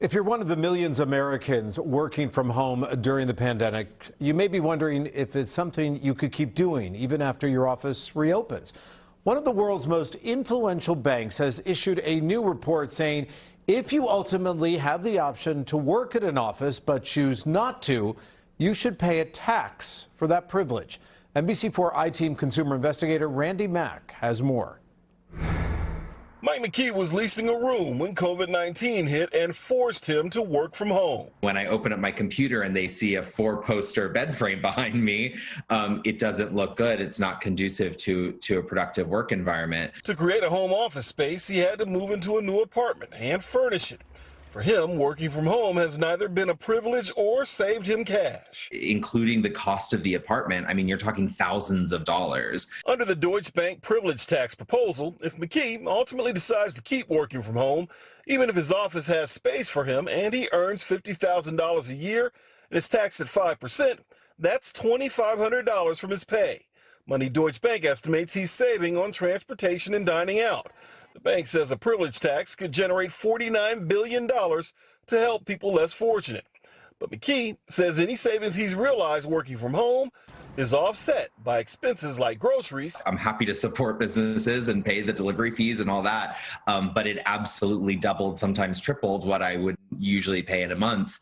If you're one of the millions of Americans working from home during the pandemic, you may be wondering if it's something you could keep doing even after your office reopens. One of the world's most influential banks has issued a new report saying if you ultimately have the option to work at an office but choose not to, you should pay a tax for that privilege. NBC4 I-Team consumer investigator Randy Mack has more. Mike McKee was leasing a room when COVID-19 hit and forced him to work from home. When I open up my computer and they see a 4-poster bed frame behind me, it doesn't look good. It's not conducive to a productive work environment. To create a home office space, he had to move into a new apartment and furnish it. For him, working from home has neither been a privilege or saved him cash. Including the cost of the apartment, I mean, you're talking thousands of dollars. Under the Deutsche Bank privilege tax proposal, if McKee ultimately decides to keep working from home, even if his office has space for him and he earns $50,000 a year and is taxed at 5%, that's $2,500 from his pay. Money Deutsche Bank estimates he's saving on transportation and dining out. The bank says a privilege tax could generate $49 billion to help people less fortunate. But McKee says any savings he's realized working from home is offset by expenses like groceries. I'm happy to support businesses and pay the delivery fees and all that, but it absolutely doubled, sometimes tripled what I would usually pay in a month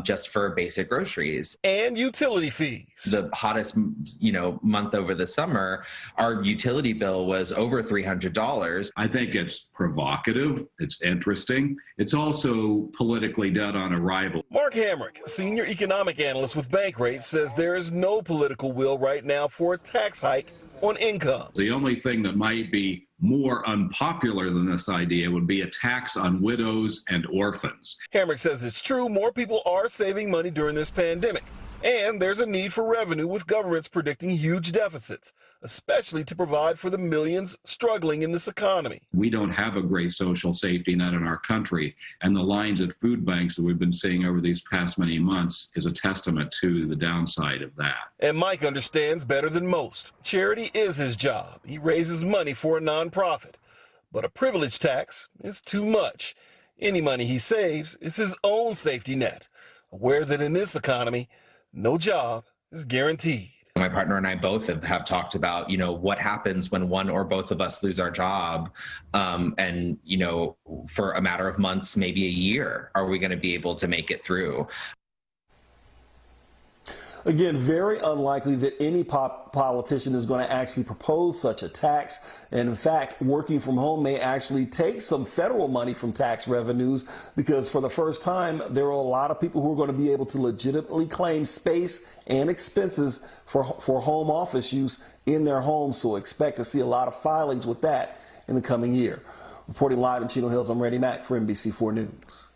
just for basic groceries. And utility fees. The hottest, month over the summer, our utility bill was over $300. I think it's provocative. It's interesting. It's also politically dead on arrival. Mark Hamrick, senior economic analyst with Bankrate, says there is no political will right now for a tax hike on income. The only thing that might be more unpopular than this idea would be a tax on widows and orphans. Hamrick says it's true, more people are saving money during this pandemic, and there's a need for revenue with governments predicting huge deficits, especially to provide for the millions struggling in this economy. We don't have a great social safety net in our country, and the lines at food banks that we've been seeing over these past many months is a testament to the downside of that. And Mike understands better than most. Charity is his job. He raises money for a nonprofit. But a privilege tax is too much. Any money he saves is his own safety net, aware that in this economy, no job is guaranteed. My partner and I both have talked about, what happens when one or both of us lose our job. And, for a matter of months, maybe a year, are we going to be able to make it through? Again, very unlikely that any politician is going to actually propose such a tax. And in fact, working from home may actually take some federal money from tax revenues, because for the first time, there are a lot of people who are going to be able to legitimately claim space and expenses for home office use in their homes. So expect to see a lot of filings with that in the coming year. Reporting live in Chino Hills, I'm Randy Mack for NBC4 News.